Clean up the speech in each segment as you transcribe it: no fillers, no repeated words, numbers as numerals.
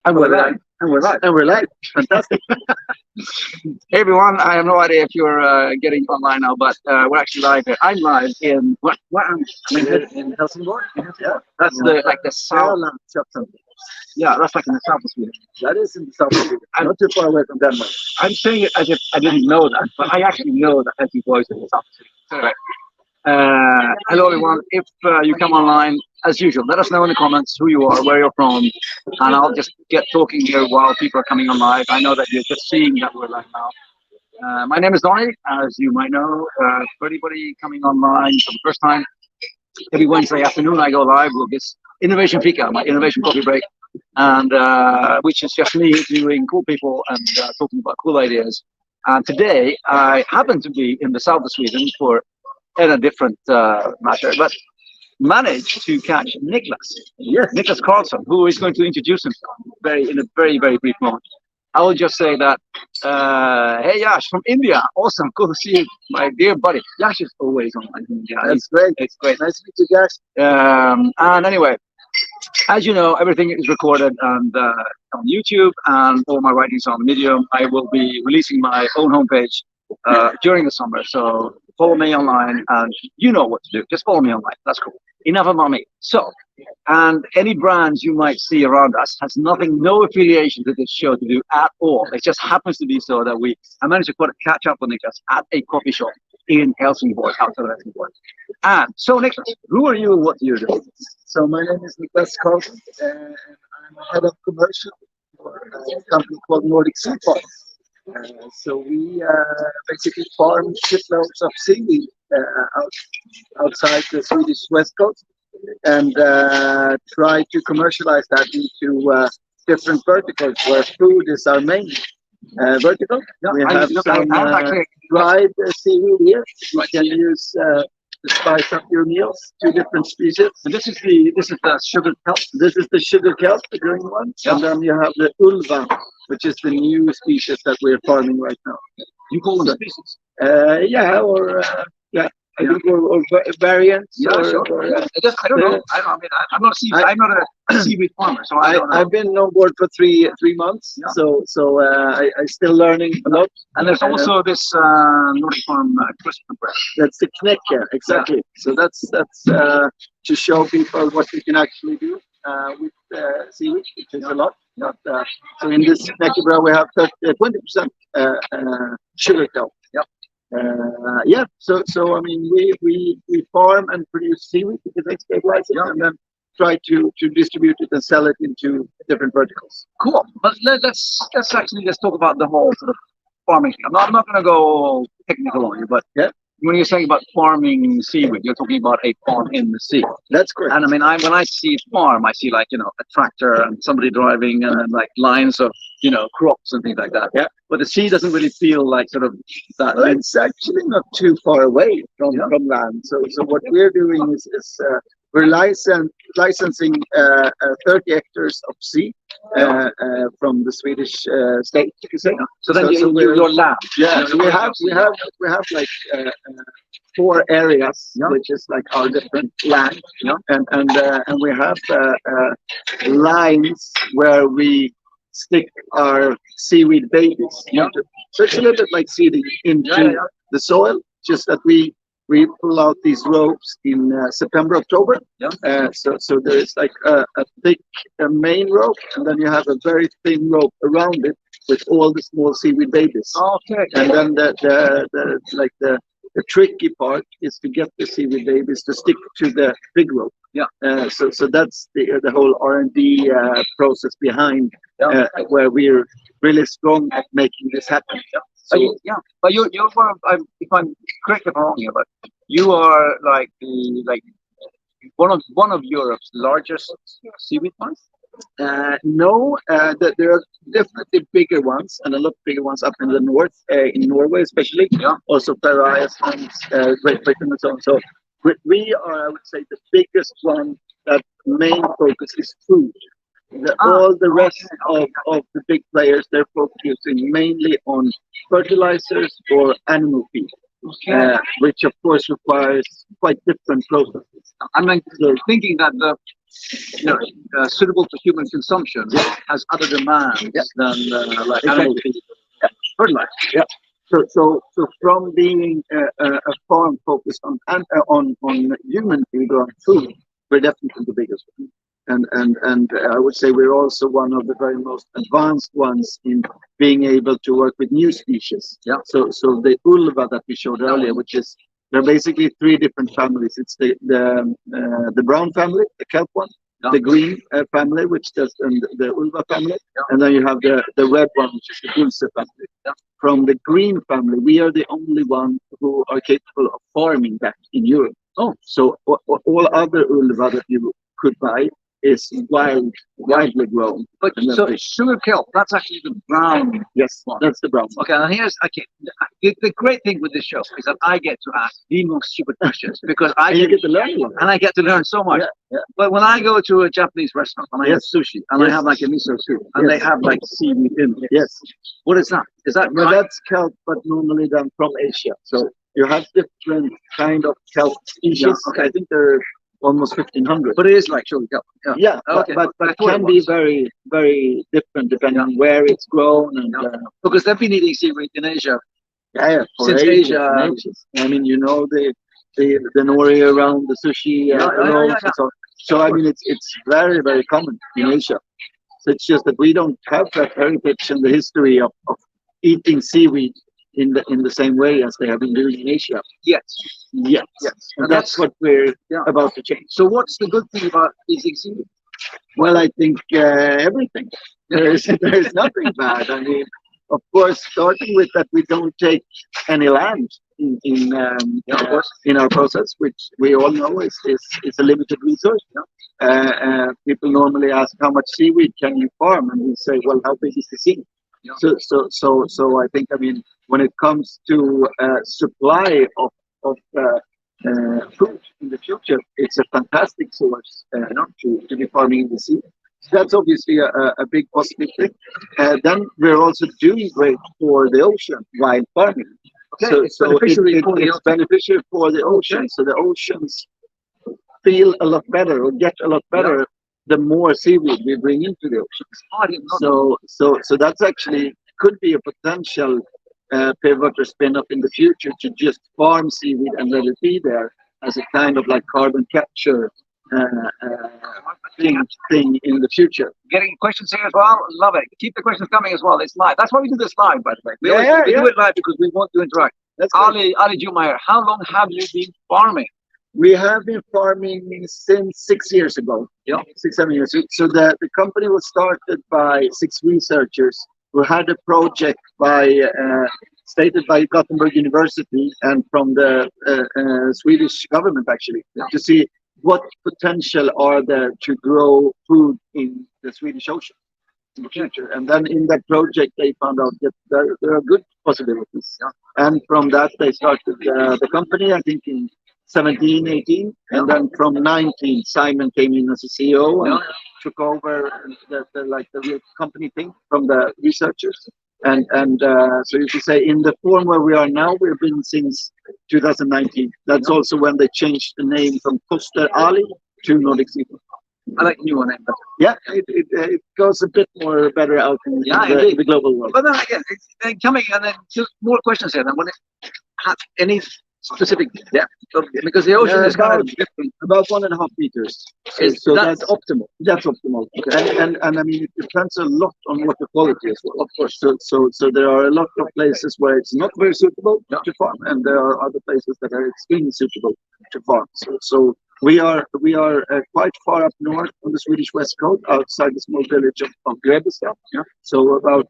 And we're live. And we're live. And we're live. Fantastic. Hey everyone, I have no idea if you're getting online now, but we're actually live here. I'm live in In Helsingborg? yeah, that's the south. Yeah, that's like in the south of Sweden. That is in the south of Sweden. Not too far away from Denmark. I'm saying it as if I didn't know that, but I actually know that Helsingborg is in the south of Sweden. So anyway, hello everyone. If you come online, as usual, let us know in the comments who you are, where you're from, and I'll just get talking here while people are coming on live. I know that you're just seeing that we're live now. My name is Donny, as you might know. For anybody coming online for the first time, every Wednesday afternoon I go live with this Innovation Fika, my innovation coffee break, and which is just me interviewing cool people and talking about cool ideas. And today I happen to be in the south of Sweden for in a different matter, but managed to catch Niklas Carlson, who is going to introduce himself in a very brief moment. I will just say that, hey Yash from India, awesome, cool to see you, my dear buddy. Yash is always online. That's great. It's great. Nice to meet you guys. And anyway, as you know, everything is recorded and on YouTube, and all my writings on Medium. I will be releasing my own homepage during the summer, so follow me online, and you know what to do. Just follow me online. That's cool. Enough about me. So, and any brands you might see around us has no affiliation to this show to do at all. It just happens to be so that I managed to catch up with Niklas at a coffee shop in Helsingborg, outside of Helsingborg. And so, Niklas, who are you and what do you do? So my name is Niklas Carlson, and I'm head of commercial for a company called Nordic Seafarm. So we basically farm shiploads of seaweed outside the Swedish west coast, and try to commercialize that into different verticals where food is our main vertical. Yeah, we have some dried seaweed here. You can use to spice up your meals. 2 different species. And this is the sugar kelp. This is the sugar kelp, the green one, and then you have the ulva, which is the new species that we're farming right now. You call them species? Yeah, or variants. Yeah, sure. I don't know. I'm not a seaweed farmer, so I don't know. I've been on board for three months, yeah. so I'm still learning a lot. And there's also this Nordic farm Christmas bread. That's the knekke, exactly. Yeah. So that's to show people what you can actually do with seaweed, which is a lot. But, so in this knekke bread we have 20% sugar kelp. Yeah. So I mean we farm and produce seaweed because they stabilize it, and then try to distribute it and sell it into different verticals. Cool. But let's talk about the whole sort of farming thing. I'm not going to go technical on you, but yeah. When you're saying about farming seaweed, you're talking about a farm in the sea. That's correct. And I mean, when I see farm, I see like, a tractor and somebody driving and then like lines of, crops and things like that. Yeah. But the sea doesn't really feel like sort of that. Well, it's actually not too far away from land. So what we're doing is we're licensing 30 hectares of sea from the Swedish state, you could say. So then your land. Yeah, so we have like 4 areas, which is like our different land, and we have lines where we stick our seaweed babies. So it's a little bit like seeding into the soil, just that we pull out these ropes in September, October. So there is like a thick main rope, and then you have a very thin rope around it with all the small seaweed babies. Okay. And then the tricky part is to get the seaweed babies to stick to the big rope. So that's the whole R&D process behind where we're really strong at making this happen. But you're if I'm correct if I'm wrong here, but you are like one of Europe's largest seaweed farms. No, there are definitely bigger ones, and a lot bigger ones up in the north, in Norway especially. Also Faroe Islands, Great Britain, and so on. So we are, I would say, the biggest one. That main focus is food. All the rest of the big players, they're focusing mainly on fertilizers or animal feed, which of course requires quite different processes. I'm thinking that suitable for human consumption has other demands than like animal feed. Fertilizer. Yeah. So from being a farm focused on human feed or on food, we're definitely the biggest one. And I would say we're also one of the very most advanced ones in being able to work with new species. Yeah. So the ulva that we showed earlier, which is there are basically three different families. It's the brown family, the kelp one, the green family, which does and the ulva family, and then you have the red one, which is the dulce family. From the green family, we are the only one who are capable of farming that in Europe. Oh, so all other ulva that you could buy is widely grown. But so sugar kelp, that's actually the brown. Yes, one. That's the brown one. Okay, and here's the great thing with this show is that I get to ask the most stupid questions because you get to learn a lot. And I get to learn so much. Yeah. But when I go to a Japanese restaurant and I have sushi and I have like a miso soup and they have like seaweed in it. Yes. What is that? Is that that's kelp, but normally done from Asia. So you have different kind of kelp species. Yeah, okay. I think they're almost 1,500. But it is like sugar kelp. Yeah, okay. but it can be very, very different depending on where it's grown. And because they've been eating seaweed in Asia. Since Asia. I mean, the nori around the sushi rolls and so on. So I mean, it's very, very common in Asia. So it's just that we don't have that heritage and the history of eating seaweed in the same way as they have been doing in Asia. Yes. And that's what we're about to change. So what's the good thing about eating seaweed? Well, I think everything. There is nothing bad. I mean, of course, starting with that, we don't take any land in our process, which we all know is a limited resource. People normally ask how much seaweed can you farm, and we say, well, how big is the sea? So I think, I mean, when it comes to supply of food in the future, it's a fantastic source to be farming in the sea. So that's obviously a big positive thing. Then we're also doing great for the ocean while farming. Okay, it's beneficial for the ocean. So the oceans feel a lot better or get a lot better the more seaweed we bring into the oceans. So that's actually could be a potential pivot or spin-off in the future to just farm seaweed and let it be there as a kind of like carbon capture thing in the future. Getting questions here as well. Love it. Keep the questions coming as well. It's live. That's why we do this live, by the way. We do it live because we want to interact. Ali Jumeyer, how long have you been farming? We have been farming since 6 years ago. 6-7 years. So the company was started by 6 researchers who had a project stated by Gothenburg University and from the Swedish government actually to see what potential are there to grow food in the Swedish Ocean in the future. And then in that project they found out that there are good possibilities. And from that they started the company, I think in 17, 18, and then from 19, Simon came in as a CEO and took over the real company thing from the researchers. And so you could say in the form where we are now, we've been since 2019. That's also when they changed the name from Koster Ali to Nordic Seafarm. I like the new one. Yeah, it goes a bit more better out in the global world. But then again, coming and then just more questions here. Then when it have any specific depth, because the ocean is kind of different. About 1.5 meters. So that's optimal. That's optimal. Okay. And I mean, it depends a lot on water quality as well, of course. So there are a lot of places where it's not very suitable to farm, and there are other places that are extremely suitable to farm. So we are quite far up north on the Swedish west coast, outside the small village of Grebbestad. So about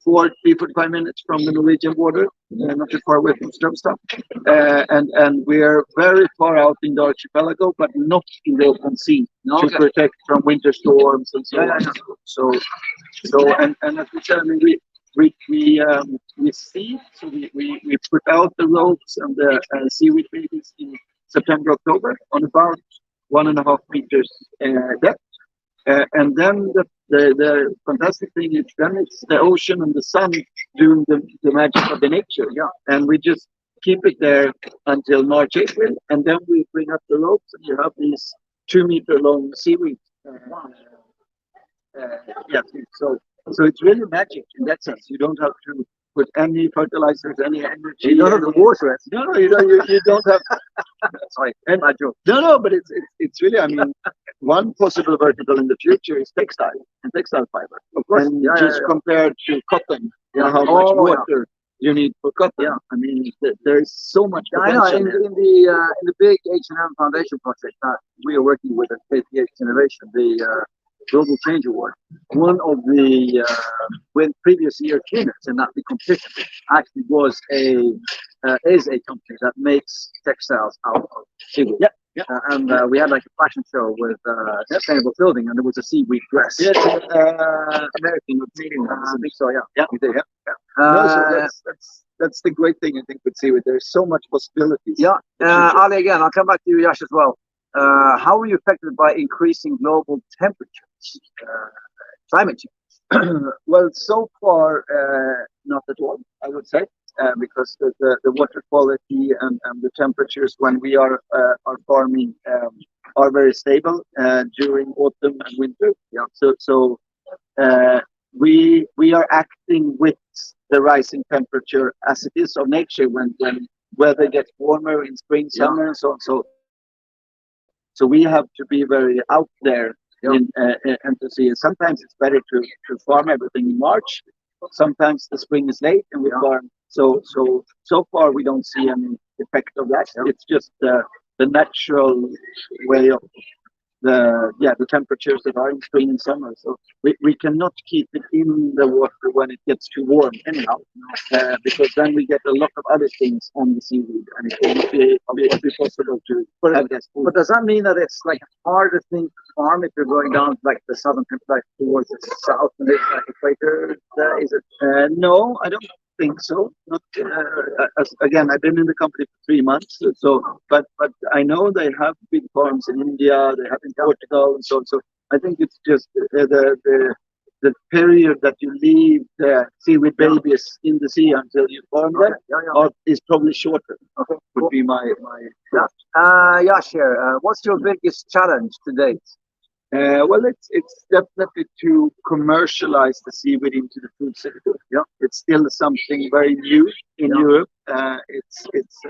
45 minutes from the Norwegian border, not too far away from Strömstad. And we are very far out in the archipelago, but not in the open sea to protect from winter storms and so on. So and as we said, I mean, we see, so we put out the ropes and the seaweed babies in September, October on about 1.5 meters depth. And then the fantastic thing is then it's the ocean and the sun doing the magic of the nature. And we just keep it there until March, April, and then we bring up the ropes and you have these 2 meter long seaweed. Yeah, so it's really magic in that sense. You don't have to put any fertilizers, any energy. You don't have to water it. No, you don't have. Sorry, no, but it's really. I mean, one possible vertical in the future is textile and textile fiber. Of course, and just compared to cotton, how much water you need for cotton. Yeah. I mean, there is so much I know. potential. In the big H&M Foundation project that we are working with at KTH Innovation, the Global Change Award, one of the previous year winners in that big competition actually is a company that makes textiles out of seaweed. Yeah. Yeah. And we had like a fashion show with sustainable clothing, and there was a seaweed dress. Yes, American or Canadian. I think so. Yeah. Yeah. No, so that's the great thing I think with seaweed. There's so much possibilities. Yeah. Ali, again, I'll come back to you, Yash, as well. How are you affected by increasing global temperatures, climate change? Well, so far, not at all, I would say, because the water quality and the temperatures when we are farming are very stable during autumn and winter. Yeah. So we are acting with the rising temperature as it is of nature when weather gets warmer in spring, summer, and so on. So we have to be very out there and to see. Sometimes it's better to farm everything in March. Sometimes the spring is late and we farm. So far we don't see any effect of that. It's just the natural way of the temperatures that are in spring and summer. So we cannot keep it in the water when it gets too warm anyhow, because then we get a lot of other things on the seaweed, and it will not be possible to have that food. But does that mean that it's like a harder thing to farm if you're going down like the southern like towards the south and it's like equator? Is it? No, I don't think so. Not again. I've been in the company for 3 months, but I know they have big farms in India. They have in Portugal, and so on. So I think it's just the period that you leave the seaweed babies in the sea until you farm them is probably shorter. Okay. Would be my. Yash here. What's your biggest challenge to date? Well, it's definitely to commercialize the seaweed into the food sector. Yeah, it's still something very new in Europe. It's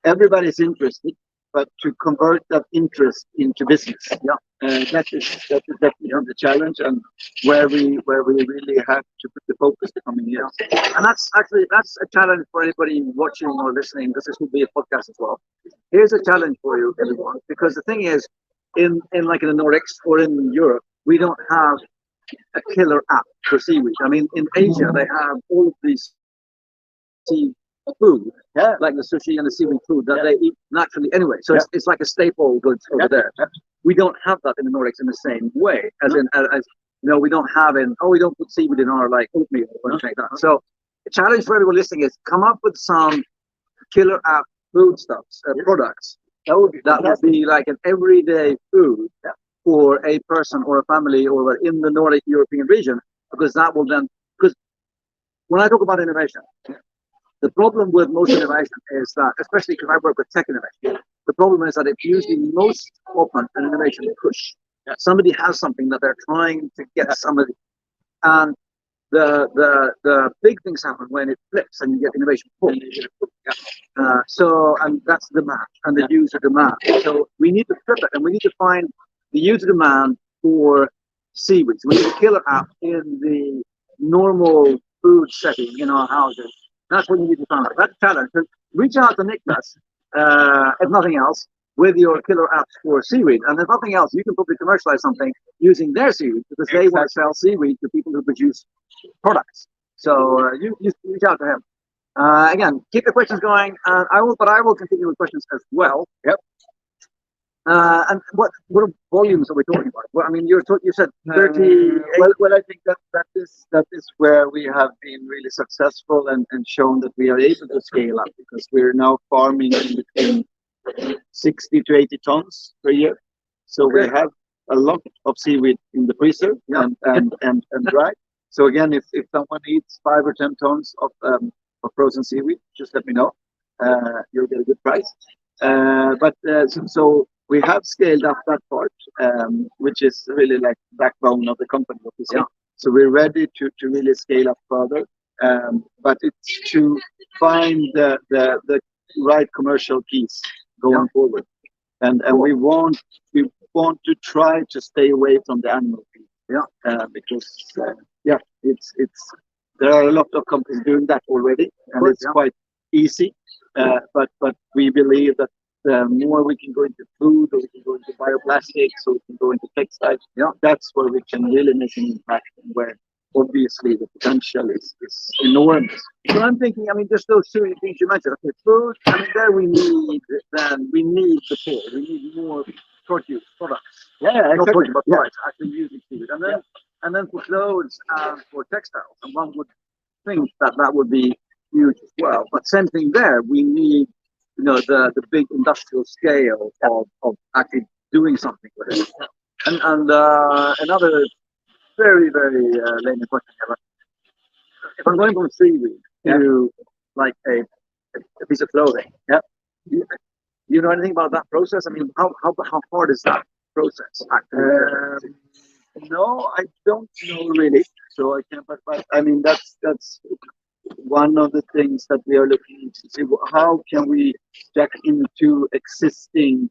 everybody's interested, but to convert that interest into business, that is definitely the challenge, and where we really have to put the focus the coming years. And that's a challenge for anybody watching or listening, because this will be a podcast as well. Here's a challenge for you, everyone, because the thing is, in like in the Nordics or in Europe, we don't have a killer app for seaweed. I mean, in Asia, they have all of these seafood, like the sushi and the seaweed food that they eat naturally anyway. So it's like a staple goods over there. We don't have that in the Nordics in the same way, as we don't have we don't put seaweed in our like oatmeal or anything like that. So the challenge for everyone listening is come up with some killer app foodstuffs, products. That would be like an everyday food for a person or a family or in the Nordic European region, because that will then, because when I talk about innovation, the problem with most innovation is that, especially because I work with tech innovation, the problem is that it's usually most often an innovation push. Somebody has something that they're trying to get somebody, and the big things happen when it flips and you get innovation pull. And that's demand and the user demand. So we need to flip it, and we need to find the user demand for seaweed. So we need a killer app in the normal food setting in our houses. That's what you need to find out. That's a challenge. So reach out to Niklas, if nothing else, with your killer apps for seaweed. And if nothing else, you can probably commercialize something using their seaweed, because they want to sell seaweed to people who produce products. So you reach out to him. Again, keep the questions going, and I will continue with questions as well. Yep. And what volumes are we talking about? Well, I mean, you said 30. Well, I think that is where we have been really successful and shown that we are able to scale up, because we're now farming in between 60 to 80 tons per year. So we have a lot of seaweed in the freezer and dry. So again, if someone needs 5 or 10 tons of frozen seaweed, just let me know. You'll get a good price. we have scaled up that part, which is really like backbone of the company, obviously. Yeah. So we're ready to really scale up further. But it's to find the right commercial piece going forward. And we want to try to stay away from the animal feed. Because it's there are a lot of companies doing that already, and it's quite easy. But we believe that the more we can go into food, or we can go into bioplastics, or we can go into textiles, that's where we can really make an impact, and where obviously the potential is enormous. So I'm thinking, I mean, just those two things you mentioned. Okay, food, I mean, there we need the core. We need more produce, products. Exactly. Not talking about products, actually using seaweed. And then for clothes and for textiles, and one would think that would be huge as well. But same thing there, we need, the big industrial scale of actually doing something with it. And another very, very layman question here. If I'm going from seaweed to like a piece of clothing, do you know anything about that process? I mean, how hard is that process actually? No, I don't know really. So I can't. But I mean, that's one of the things that we are looking into. See how can we jack into existing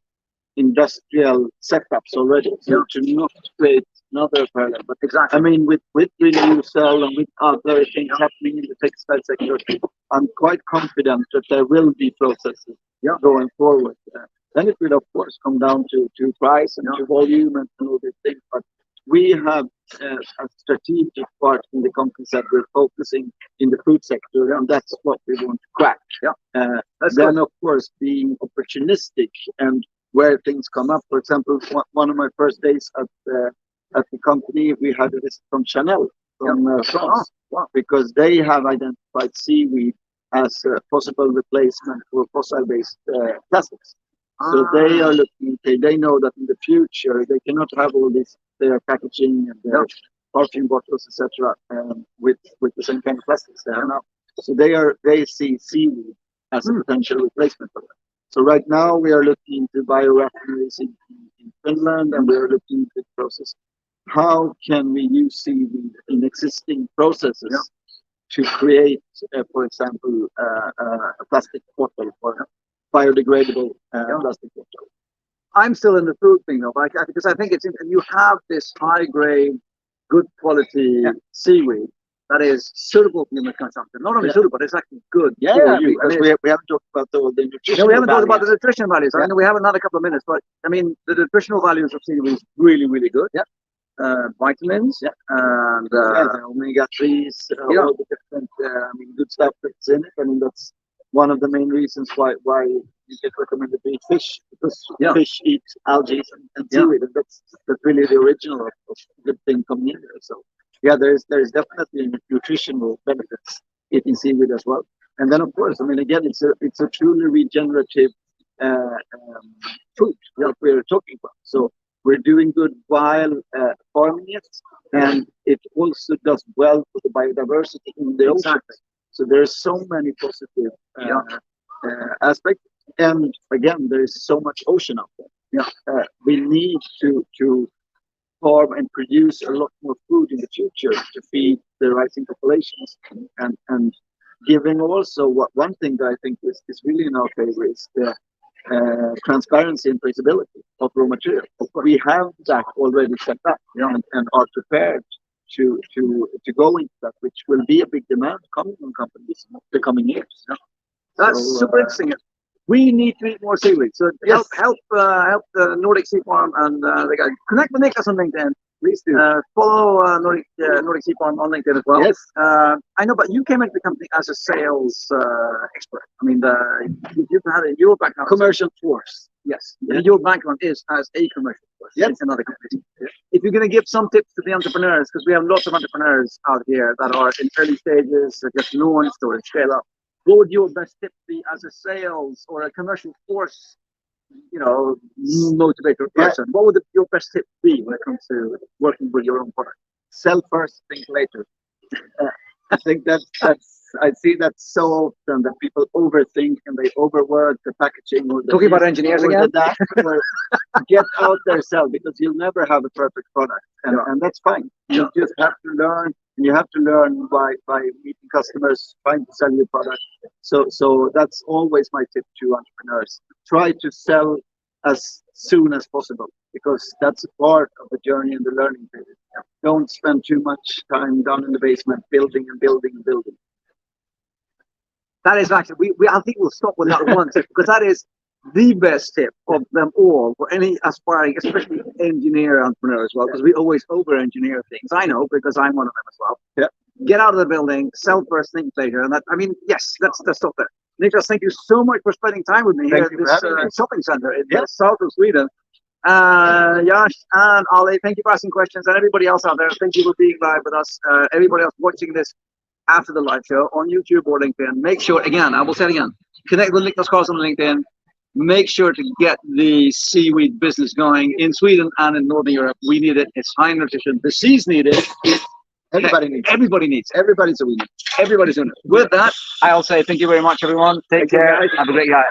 industrial setups already, so to not create another parallel. But exactly, I mean, with renewal and with other things happening in the textile sector, I'm quite confident that there will be processes going forward. Then it will of course come down to price and to volume and all these things. But we have a strategic part in the company that we're focusing in the food sector, and that's what we want to crack. Then of course being opportunistic and where things come up. For example, one of my first days at the company, we had a visit from Chanel from France, because they have identified seaweed as a possible replacement for fossil-based plastics. So they are looking. They know that in the future they cannot have all this their packaging and their perfume bottles, etc., with the same kind of plastics they have now. So they see seaweed as a potential replacement for that. So right now we are looking into biorefineries in Finland, and we are looking into the process. How can we use seaweed in existing processes to create, for example, a plastic bottle or biodegradable plastic bottle? I'm still in the food thing though, because I think you have this high grade, good quality seaweed that is suitable for human consumption. Not only suitable, but it's actually good for you. Because we haven't talked about all the nutrition. No, we haven't talked about the nutrition values. I mean, we have another couple of minutes, but I mean, the nutritional values of seaweed is really, really good. Vitamins and omega-3s, all the different good stuff that's in it. I mean, that's one of the main reasons why you get recommended to eat fish, because fish eat algae and seaweed, and that's really the original of good thing coming in there. So there's definitely nutritional benefits eating seaweed as well. And then of course, I mean, again, it's a truly regenerative food that we're talking about. So we're doing good while farming it, and it also does well for the biodiversity in the ocean. So there's so many positive aspects. And again, there is so much ocean out there. We need to farm and produce a lot more food in the future to feed the rising populations, and giving also one thing that I think is really in our favor is the transparency and traceability of raw material. We have that already set up, and are prepared to go into that, which will be a big demand coming from companies in the coming years. That's super interesting. We need to eat more seaweed. So help the Nordic Seafarm and the guy. Connect with Niklas on LinkedIn. Please do. Follow Nordic Seafarm on LinkedIn as well. Yes. I know, but you came into the company as a sales expert. I mean, you've had your background. Commercial force. Yes. Yeah. Your background is as a commercial force. Yes. Another company. Yeah. If you're going to give some tips to the entrepreneurs, because we have lots of entrepreneurs out here that are in early stages, that just launched or scale up. What would your best tip be as a sales or a commercial force, motivator person? What would your best tip be when it comes to working with your own product? Sell first, think later. I think that's I see that so often that people overthink and they overwork the packaging or the Talking about this engineers or again? the that, or get out there, sell, because you'll never have a perfect product, and that's fine. You just have to learn, and you have to learn by meeting customers, trying to sell your product. So that's always my tip to entrepreneurs: try to sell as soon as possible, because that's a part of the journey and the learning period. Don't spend too much time down in the basement building and building and building. That is actually, I think we'll stop with that one tip, because that is the best tip of them all for any aspiring, especially engineer entrepreneur as well, because we always over-engineer things. I know, because I'm one of them as well. Yeah. Get out of the building, sell first, think later. And that, I mean, yes, let's stop there. Niklas, thank you so much for spending time with me here at this shopping center in the south of Sweden. Yash and Ali, thank you for asking questions. And everybody else out there, thank you for being live with us. Everybody else watching this after the live show on YouTube or LinkedIn, make sure, again, I will say it again, connect with Niklas Carlson on LinkedIn. Make sure to get the seaweed business going in Sweden and in Northern Europe. We need it. It's high nutrition. The seas need it. Everybody needs it. Everybody needs it. Everybody's a winner. Everybody's doing it. With that, I'll say thank you very much, everyone. Take care. Have a great night.